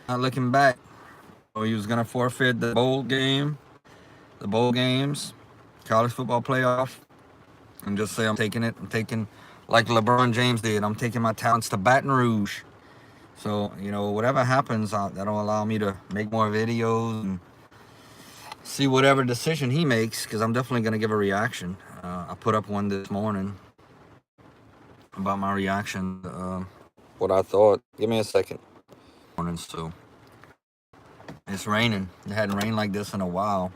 not looking back. So he was gonna forfeit the bowl games, college football playoff, and just say I'm taking it. I'm taking like LeBron James did. I'm taking my talents to Baton Rouge. So whatever happens, that'll allow me to make more videos and see whatever decision he makes. Because I'm definitely gonna give a reaction. I put up one this morning about my reaction. What I thought. Give me a second. Morning, so it's raining. It hadn't rained like this in a while.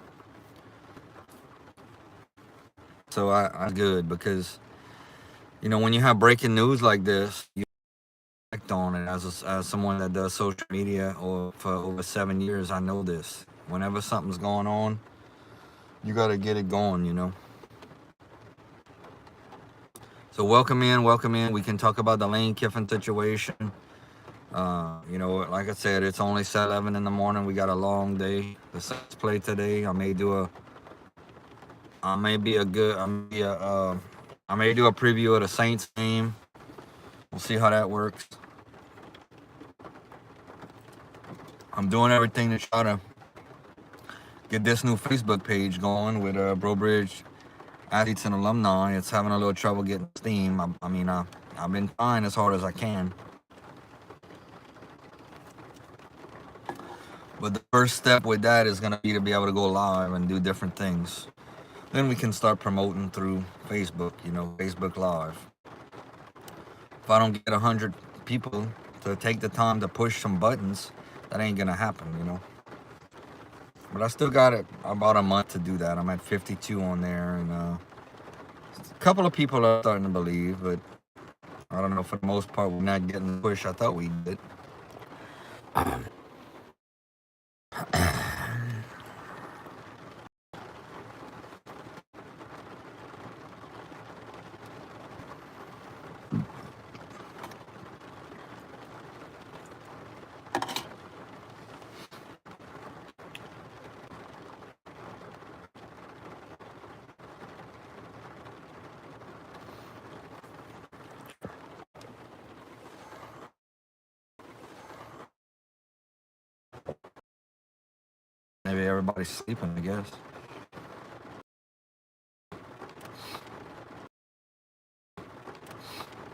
So I good because when you have breaking news like this, you act on it as someone that does social media or for over 7 years. I know this. Whenever something's going on, you got to get it going. So welcome in, welcome in. We can talk about the Lane Kiffin situation. Like I said, it's only 7 in the morning. We got a long day. The Saints play today. I may be a good, I may do a preview of the Saints game. We'll see how that works. I'm doing everything to try to get this new Facebook page going with Brobridge Athletes and Alumni. It's having a little trouble getting steam. I've been trying as hard as I can. But the first step with that is going to be able to go live and do different things. Then we can start promoting through Facebook, Facebook Live. If I don't get 100 people to take the time to push some buttons, that ain't going to happen. But I still got about a month to do that. I'm at 52 on there, and a couple of people are starting to believe, but I don't know. For the most part, we're not getting the push I thought we did. Maybe everybody's sleeping, I guess.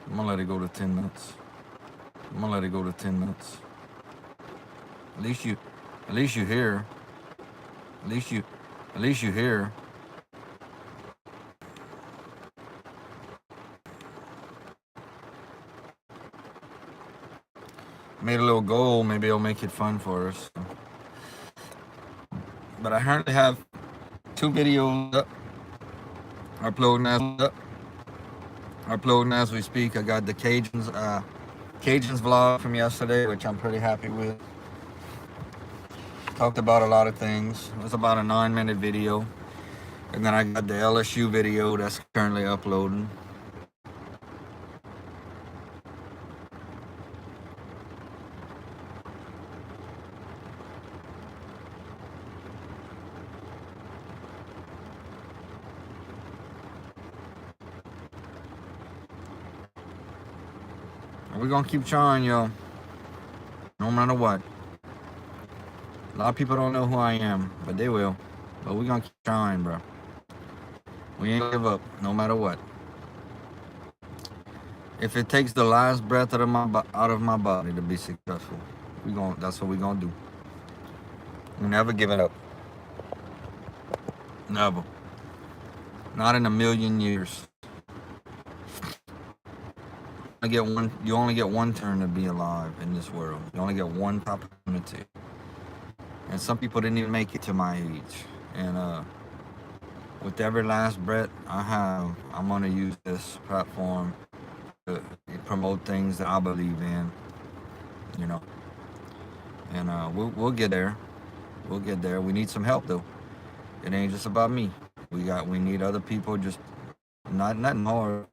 I'm gonna let it go to 10 minutes. I'm gonna let it go to 10 minutes. At least you hear. At least you hear. Made a little goal. Maybe it'll make it fun for us. But I currently have 2 videos up. Uploading as we speak. I got the Cajuns vlog from yesterday, which I'm pretty happy with. Talked about a lot of things. It was about a 9-minute video. And then I got the LSU video that's currently uploading. And we're gonna keep trying, yo. No matter what. A lot of people don't know who I am, but they will. But we're gonna keep trying, bro. We ain't give up, no matter what. If it takes the last breath out of my body to be successful, that's what we're gonna do. We never give it up. Never. Not in a million years. You only get one turn to be alive in this world. You only get one opportunity. And some people didn't even make it to my age. And with every last breath I have, I'm gonna use this platform to promote things that I believe in. And we'll get there. We'll get there. We need some help though. It ain't just about me. We need other people. Just nothing hard.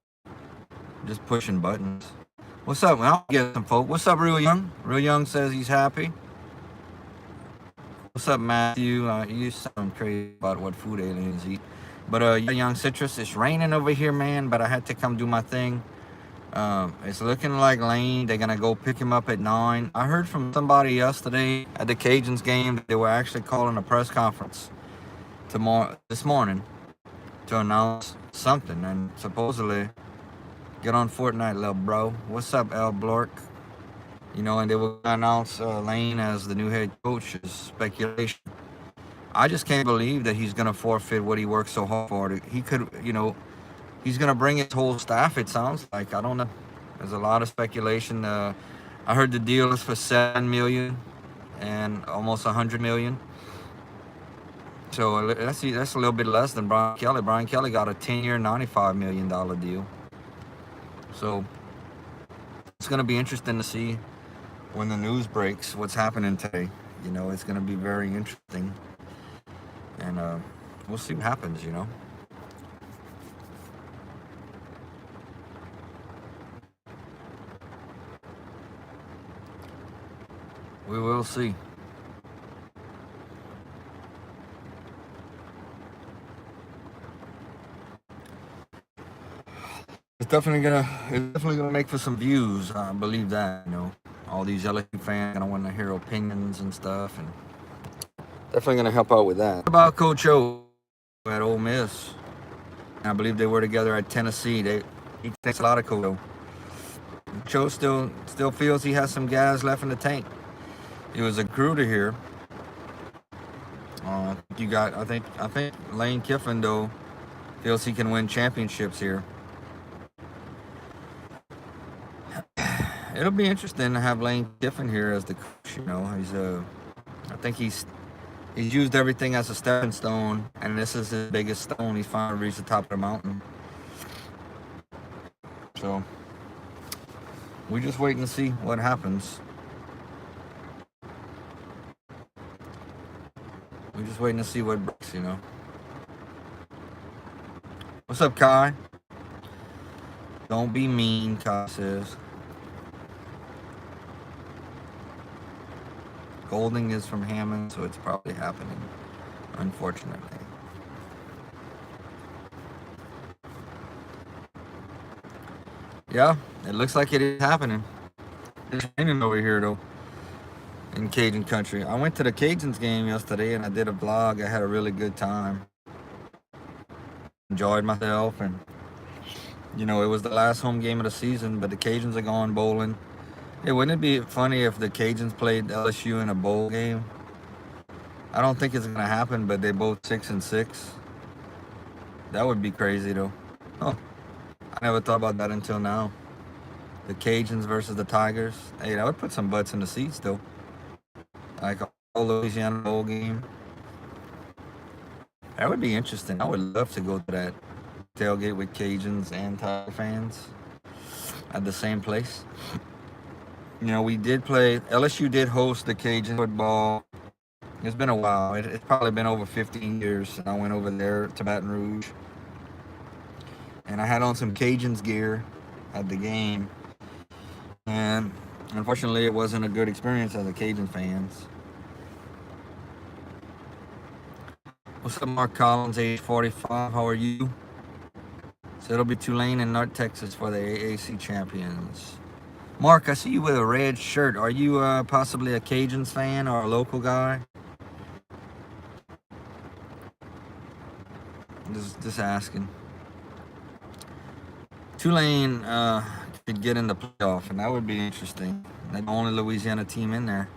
Just pushing buttons. What's up? I'll get some folk. What's up, Real Young? Real Young says he's happy. What's up, Matthew? You sound crazy about what food aliens eat. But Young Citrus, it's raining over here, man. But I had to come do my thing. It's looking like Lane. They're gonna go pick him up at 9. I heard from somebody yesterday at the Cajuns game that they were actually calling a press conference this morning to announce something, and supposedly get on Fortnite, little bro. What's up, L Blork? And they will announce Lane as the new head coach. Is speculation. I just can't believe that he's gonna forfeit what he worked so hard for. He could, he's gonna bring his whole staff. It sounds like. I don't know. There's a lot of speculation. I heard the deal is for $7 million and almost $100 million. So let's see. That's a little bit less than Brian Kelly. Brian Kelly got a 10-year, $95 million deal. So it's gonna be interesting to see when the news breaks what's happening today. It's gonna be very interesting, and we'll see what happens. We will see. It's definitely gonna make for some views. I believe that. All these LSU fans gonna want to hear opinions and stuff, and definitely gonna help out with that. What about Coach O at Ole Miss? I believe they were together at Tennessee. He thinks a lot of Coach O. Cho still feels he has some gas left in the tank. He was a recruiter here. I think Lane Kiffin though feels he can win championships here. It'll be interesting to have Lane Kiffin here as the coach. I think he's used everything as a stepping stone, and this is his biggest stone. He's finally reached the top of the mountain. So we're just waiting to see what happens. We're just waiting to see what breaks. What's up, Kai? Don't be mean, Kai says. Golding is from Hammond, so it's probably happening, unfortunately. Yeah, it looks like it is happening. It's raining over here, though, in Cajun country. I went to the Cajuns game yesterday, and I did a vlog. I had a really good time. Enjoyed myself, and, it was the last home game of the season, but the Cajuns are going bowling. Hey, wouldn't it be funny if the Cajuns played LSU in a bowl game? I don't think it's gonna happen, but they're both 6-6. That would be crazy, though. Oh, I never thought about that until now. The Cajuns versus the Tigers. Hey, that would put some butts in the seats, though. Like a whole Louisiana bowl game. That would be interesting. I would love to go to that tailgate with Cajuns and Tiger fans at the same place. We did play. LSU did host the Cajun football. It's been a while. It's probably been over 15 years since I went over there to Baton Rouge. And I had on some Cajuns gear at the game. And unfortunately, it wasn't a good experience as a Cajun fans. What's up, Mark Collins, age 45? How are you? So it'll be Tulane and North Texas for the AAC champions. Mark, I see you with a red shirt. Are you possibly a Cajuns fan or a local guy? Just asking. Tulane could get in the playoff, and that would be interesting. They're the only Louisiana team in there.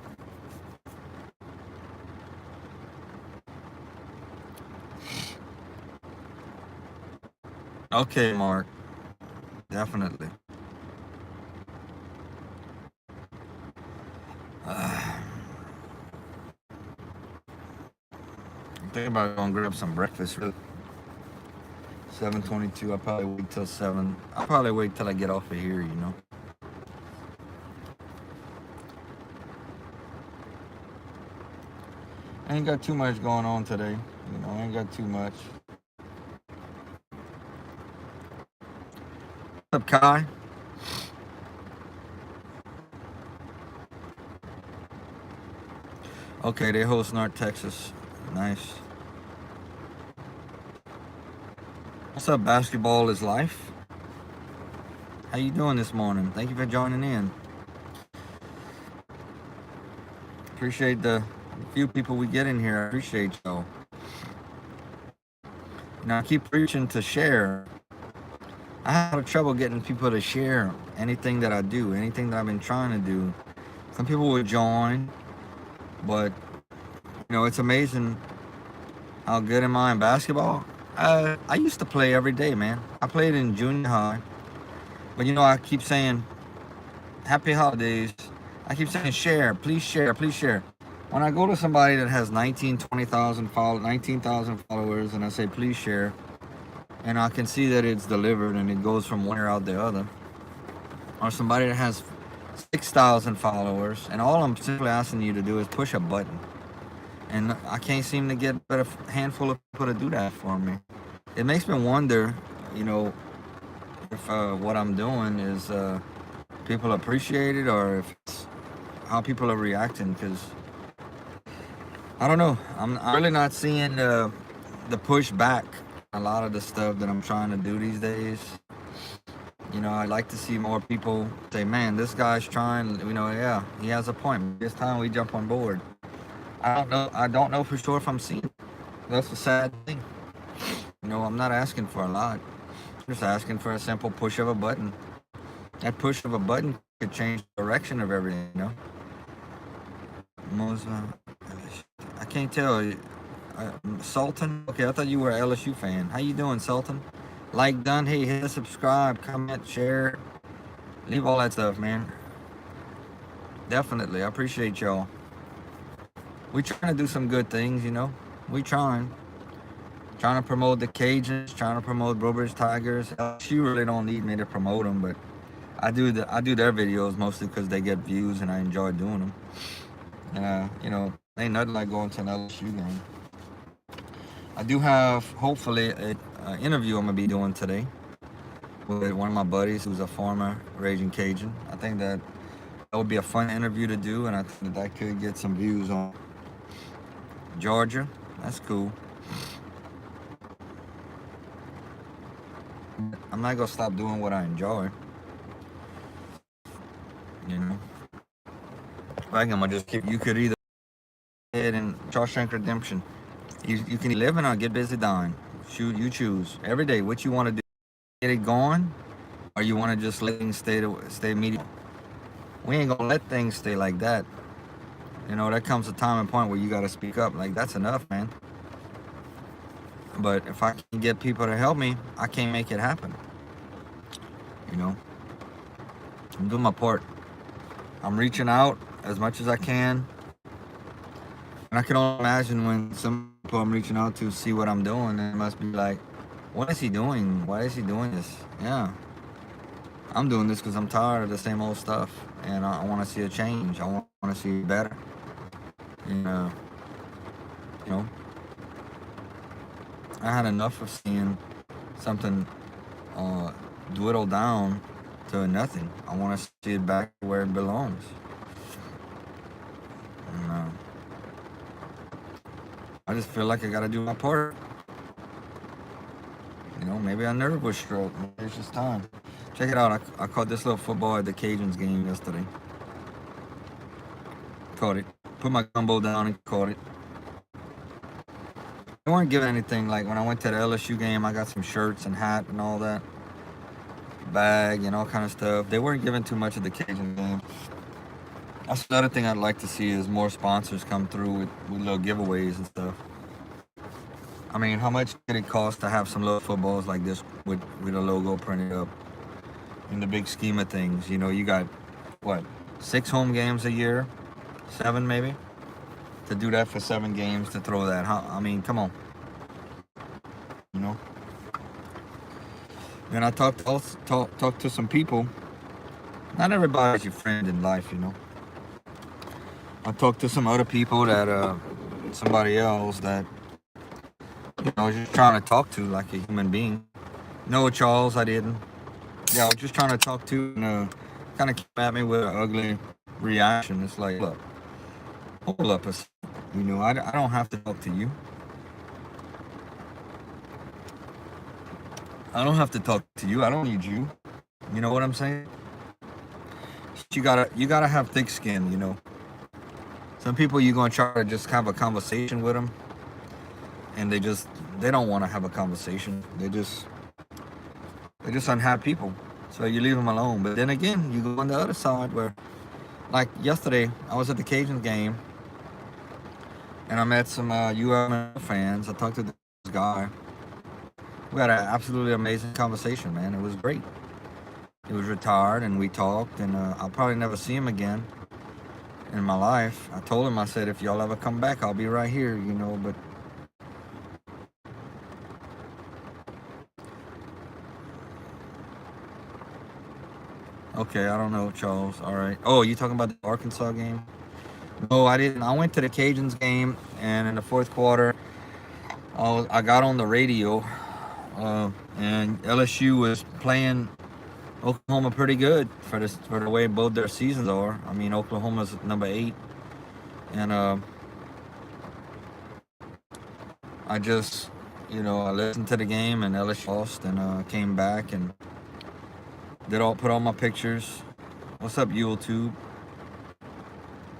Okay, Mark. Definitely. I'm thinking about going to grab some breakfast. 7:22. I'll probably wait till 7. I'll probably wait till I get off of here, I ain't got too much going on today. I ain't got too much. What's up, Kai? Okay, they host North Texas. Nice. What's up, basketball is life? How you doing this morning? Thank you for joining in. Appreciate the few people we get in here. I appreciate y'all. Now I keep preaching to share. I have a lot of trouble getting people to share anything that I do, anything that I've been trying to do. Some people will join, but it's amazing how good am I in basketball. I used to play every day, man. I played in junior high, but I keep saying happy holidays. I keep saying share, please share, please share. When I go to somebody that has 19,000 followers, and I say please share, and I can see that it's delivered and it goes from one ear out the other, or somebody that has 6,000 followers, and all I'm simply asking you to do is push a button, and I can't seem to get a handful of people to do that for me. It makes me wonder, if what I'm doing is people appreciate it, or if it's how people are reacting, because I don't know. I'm really not seeing the pushback. A lot of the stuff that I'm trying to do these days. I'd like to see more people say, man, this guy's trying, yeah, he has a point. This time we jump on board. I don't know for sure if I'm seeing it. That's the sad thing. I'm not asking for a lot. I'm just asking for a simple push of a button. That push of a button could change the direction of everything, I can't tell. Sultan? Okay, I thought you were an LSU fan. How you doing, Sultan? Like done? Hey, hit subscribe, comment, share. Leave all that stuff, man. Definitely. I appreciate y'all. We trying to do some good things, We trying. Trying to promote the Cajuns, trying to promote Brobridge Tigers. LSU really don't need me to promote them, but I do their videos mostly because they get views and I enjoy doing them. And, ain't nothing like going to an LSU game. I do have, hopefully, an interview I'm going to be doing today with one of my buddies who's a former Raging Cajun. I think that would be a fun interview to do, and I think that could get some views on Georgia. That's cool. I'm not going to stop doing what I enjoy. I think I'm going to just keep, you could either head in Shawshank Redemption. You can live and get busy dying. You choose every day what you want to do. Get it going, or you want to just let things stay medium. We ain't gonna let things stay like that. There comes a time and point where you gotta speak up. Like, that's enough, man. But if I can get people to help me, I can't make it happen. I'm doing my part. I'm reaching out as much as I can. And I can only imagine when some people I'm reaching out to see what I'm doing, and it must be like, what is he doing? Why is he doing this? Yeah. I'm doing this because I'm tired of the same old stuff, and I want to see a change. I want to see it better. And, I had enough of seeing something dwindle down to nothing. I want to see it back where it belongs. And, I just feel like I gotta do my part. Maybe a nerve was stroke. Maybe it's just time. Check it out. I caught this little football at the Cajuns game yesterday. Caught it. Put my gumbo down and caught it. They weren't giving anything. Like when I went to the LSU game, I got some shirts and hat and all that. Bag and all kind of stuff. They weren't giving too much at the Cajun game. That's another thing I'd like to see is more sponsors come through with little giveaways and stuff. I mean, how much did it cost to have some little footballs like this with a logo printed up? In the big scheme of things, you got, 6 home games a year? 7 maybe? To do that for 7 games, to throw that. I mean, come on. And I talked to some people. Not everybody's your friend in life, I talked to some other people that, somebody else that, I was just trying to talk to like a human being. No, Charles, I didn't. Yeah, I was just trying to talk to, and kind of came at me with an ugly reaction. It's like, look, hold up a second. I don't have to talk to you. I don't have to talk to you. I don't need you. You know what I'm saying? You gotta have thick skin. You know, some people you're gonna try to just have a conversation with them, and they don't want to have a conversation. They're just unhappy people. So you leave them alone. But then again, you go on the other side where, like yesterday, I was at the Cajuns game, and I met some UM fans. I talked to this guy. We had an absolutely amazing conversation, man. It was great. He was retired, and we talked, and I'll probably never see him again in my life. I told him, I said, if y'all ever come back, I'll be right here, you know. But okay, I don't know, Charles. All right. Oh, you talking about the Arkansas game? No, I didn't. I went to the Cajuns game, and in the fourth quarter, I got on the radio, and LSU was playing Oklahoma pretty good for the way both their seasons are. I mean, Oklahoma's number 8, and I just, I listened to the game, and LSU lost, and came back and put all my pictures. What's up, YouTube?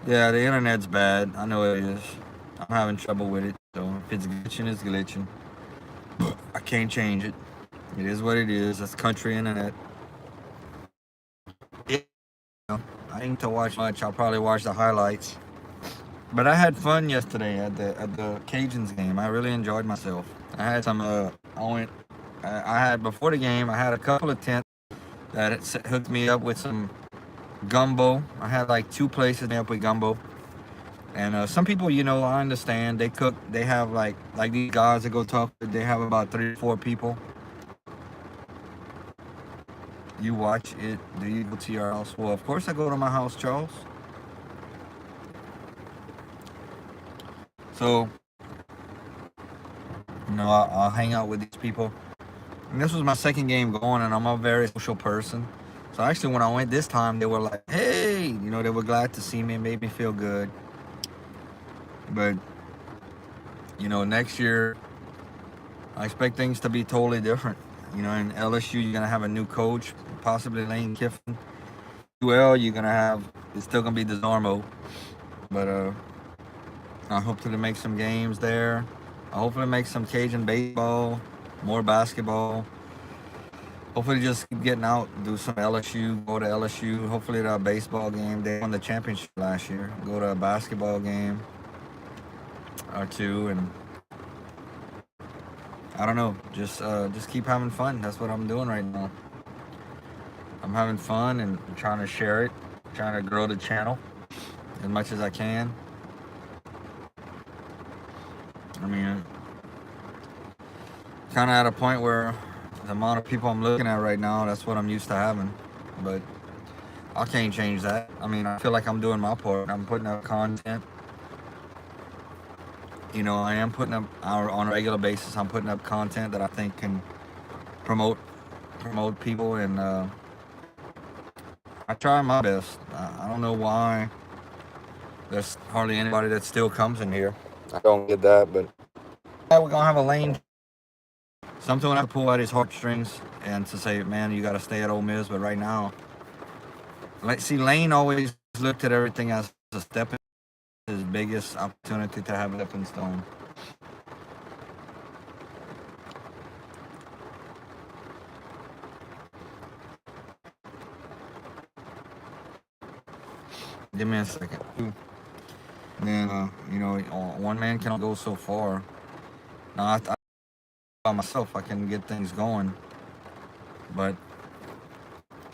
Yeah, the internet's bad. I know it is. I'm having trouble with it. So if it's glitching, it's glitching. I can't change it. It is what it is. That's country internet. I didn't to watch much. I'll probably watch the highlights. But I had fun yesterday at the Cajuns game. I really enjoyed myself. I had some. I had before the game. I had a couple of tents that hooked me up with some gumbo. I had like 2 places up with gumbo. And some people, I understand. They cook. They have like these guys that go talk. They have about 3 or 4 people. You watch it. Do you go to your house? Well, of course I go to my house, Charles. So, I'll hang out with these people. And this was my second game going, and I'm a very social person. So actually, when I went this time, they were like, "Hey," they were glad to see me. It made me feel good. But next year, I expect things to be totally different. In LSU, you're gonna have a new coach, possibly Lane Kiffin. Well, it's still gonna be DeZarmo, but I hope to make some games there. I hopefully make some Cajun baseball, more basketball. Hopefully just keep getting out, do some LSU, go to LSU. Hopefully to a baseball game. They won the championship last year. Go to a basketball game or 2, and I don't know. Just keep having fun. That's what I'm doing right now. I'm having fun and trying to share it, trying to grow the channel as much as I can. I mean, kind of at a point where the amount of people I'm looking at right now, that's what I'm used to having. But I can't change that. I mean, I feel like I'm doing my part. I'm putting up content. I am putting up on a regular basis. I'm putting up content that I think can promote people, and I try my best. I don't know why there's hardly anybody that still comes in here. I don't get that, but yeah, we're gonna have a Lane. Something will have to pull out his heartstrings and to say, man, you got to stay at Ole Miss. But right now, Lane always looked at everything as a stepping, his biggest opportunity to have a stepping stone. Give me a second. Then, one man can go so far. Now, I by myself, I can get things going. But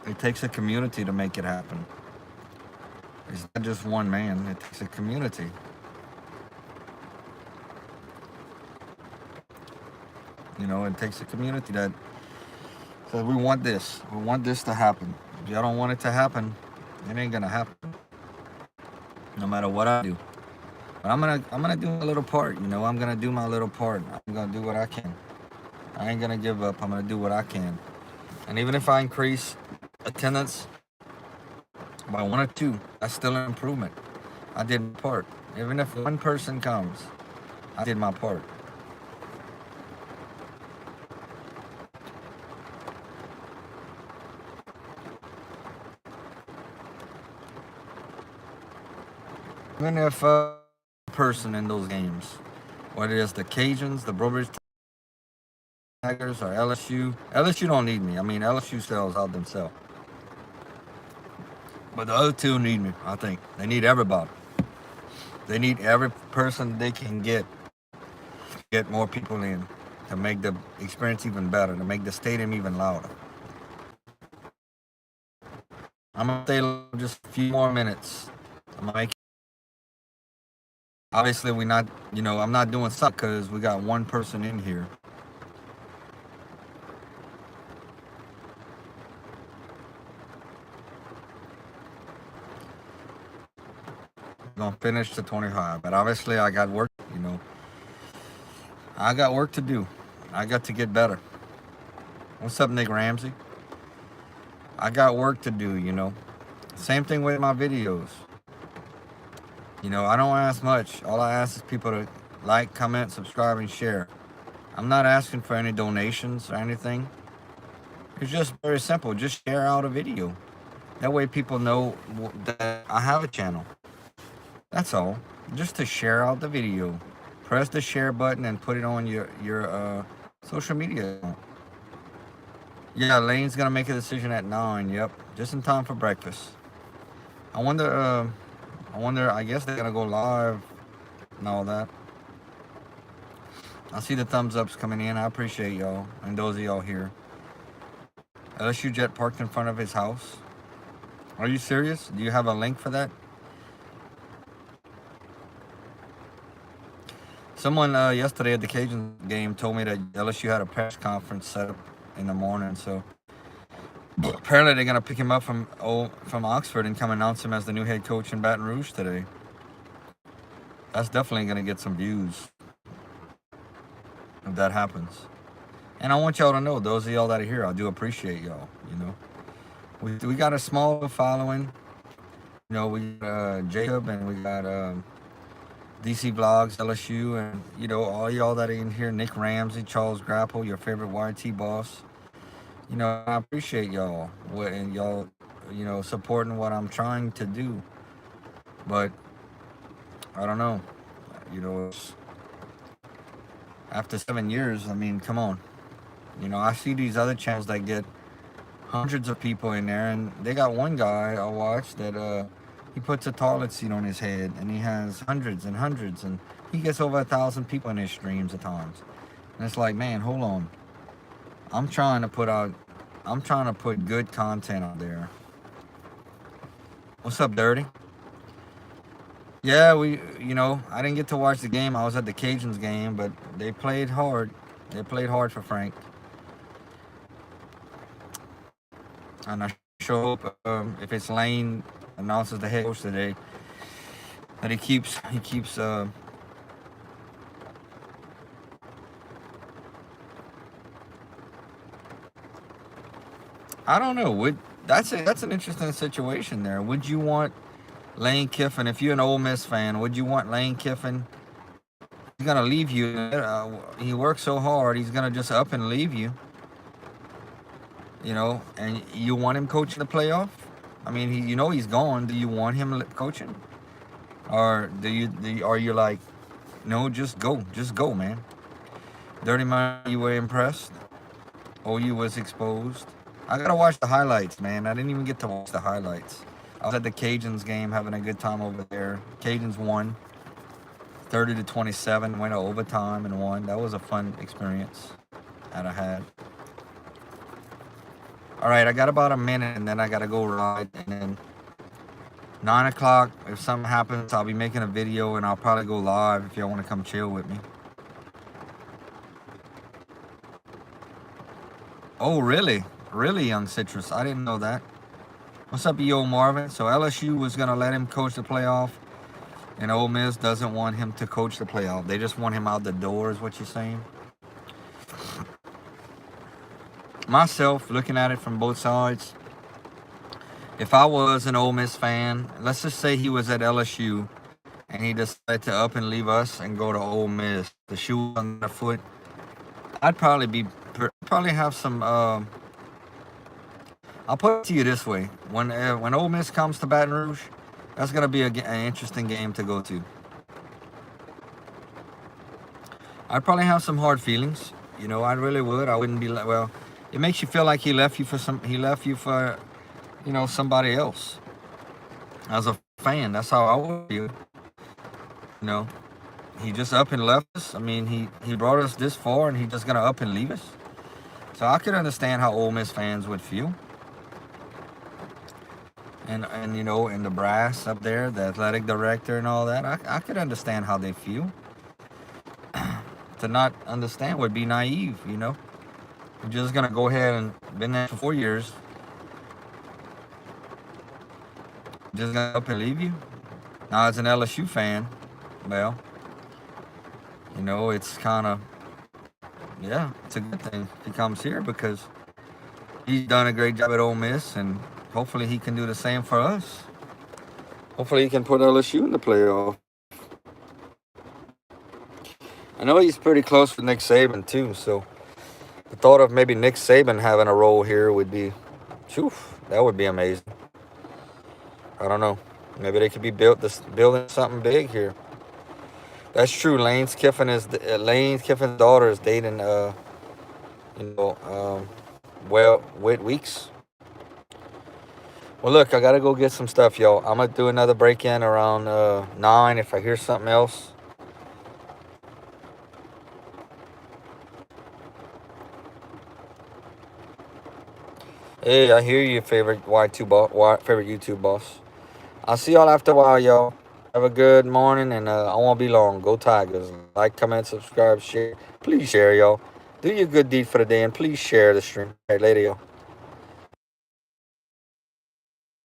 it takes a community to make it happen. It's not just one man. It takes a community. It takes a community that says, we want this. We want this to happen. If y'all don't want it to happen, it ain't gonna happen. No matter what I do. But I'm gonna do my little part. I'm gonna do my little part. I'm gonna do what I can. I ain't gonna give up. I'm gonna do what I can. And even if I increase attendance by 1 or 2, that's still an improvement. I did my part. Even if 1 person comes, I did my part. even if person in those games, whether it's the Cajuns, the Brobridge Tigers, or LSU. LSU don't need me. I mean, LSU sells out themselves. But the other two need me, I think. They need everybody. They need every person they can get more people in to make the experience even better, to make the stadium even louder. I'm gonna stay just a few more minutes. I'm gonna make. Obviously, we not. I'm not doing something because we got one person in here. I'm gonna finish to 25, but obviously I got work. I got work to do. I got to get better. What's up, Nick Ramsey? I got work to do. Same thing with my videos. I don't ask much. All I ask is people to like, comment, subscribe, and share. I'm not asking for any donations or anything. It's just very simple. Just share out a video. That way people know that I have a channel. That's all. Just to share out the video. Press the share button and put it on your social media account. Yeah, Lane's gonna make a decision at 9. Yep, just in time for breakfast. I wonder. I guess they're gonna go live and all that. I see the thumbs ups coming in. I appreciate y'all and those of y'all here. LSU jet parked in front of his house. Are you serious? Do you have a link for that? Someone yesterday at the Cajun game told me that LSU had a press conference set up in the morning, so apparently they're gonna pick him up from Oxford and come announce him as the new head coach in Baton Rouge today. That's definitely gonna get some views if that happens. And I want y'all to know, those of y'all that are here, I do appreciate y'all. We got a small following. We got Jacob, and we got DC Vlogs, LSU, and all y'all that are in here, Nick Ramsey, Charles Grapple, your favorite YT boss. I appreciate y'all and y'all, supporting what I'm trying to do. But I don't know, after 7 years, I mean, come on. I see these other channels that get hundreds of people in there, and they got one guy I watch that he puts a toilet seat on his head, and he has hundreds and hundreds, and he gets over 1,000 people in his streams at times. And it's like, man, hold on. I'm trying to put good content out there. What's up, Dirty? Yeah, I didn't get to watch the game. I was at the Cajuns game, but they played hard. They played hard for Frank. And I sure hope if it's Lane announces the head coach today, that he keeps I don't know. That's an interesting situation there. Would you want Lane Kiffin, if you're an Ole Miss fan, would you want Lane Kiffin? He's gonna leave you. He works so hard. He's gonna just up and leave you. And you want him coaching the playoff? I mean, he's gone. Do you want him coaching, or are you like, no, just go, man? Dirty Mind, you were impressed. OU was exposed. I gotta watch the highlights, man. I didn't even get to watch the highlights. I was at the Cajuns game, having a good time over there. Cajuns won 30-27, went to overtime and won. That was a fun experience that I had. All right, I got about a minute, and then I gotta go ride. And then 9 o'clock, if something happens, I'll be making a video, and I'll probably go live if y'all want to come chill with me. Oh, really? Really, Young Citrus? I didn't know that. What's up, Yo Marvin? So LSU was gonna let him coach the playoff, and Ole Miss doesn't want him to coach the playoff. They just want him out the door, is what you're saying? Myself, looking at it from both sides, if I was an Ole Miss fan, let's just say he was at LSU and he decided to up and leave us and go to Ole Miss, the shoe on the foot, I'd probably have some. I'll put it to you this way: when Ole Miss comes to Baton Rouge, That's gonna be an interesting game to go to. I'd probably have some hard feelings. You know, I really would. I wouldn't be like, well, it makes you feel like he left you for somebody else. As a fan, that's how I would feel. You know, he just up and left us. I mean, he brought us this far, and he just gonna up and leave us. So I could understand how Ole Miss fans would feel. And you know, and the brass up there, the athletic director and all that, I could understand how they feel. To not understand would be naive, you know. You're just gonna go ahead and been there for 4 years, just gonna up and leave you. Now, as an LSU fan, well, you know, it's kind of, yeah, it's a good thing he comes here because he's done a great job at Ole Miss, and hopefully he can do the same for us. Hopefully he can put LSU in the playoff. I know he's pretty close with Nick Saban too, so the thought of maybe Nick Saban having a role here would be, that would be amazing. I don't know. Maybe they could be building something big here. That's true. Lane Kiffin's daughter is dating, Whit Weeks. Well, look, I gotta go get some stuff, y'all. I'm gonna do another break-in around 9 if I hear something else. Hey, I hear you, favorite favorite YouTube boss. I'll see y'all after a while, y'all. Have a good morning, and I won't be long. Go Tigers. Like, comment, subscribe, share. Please share, y'all. Do your good deed for the day, and please share the stream. All right, later, y'all.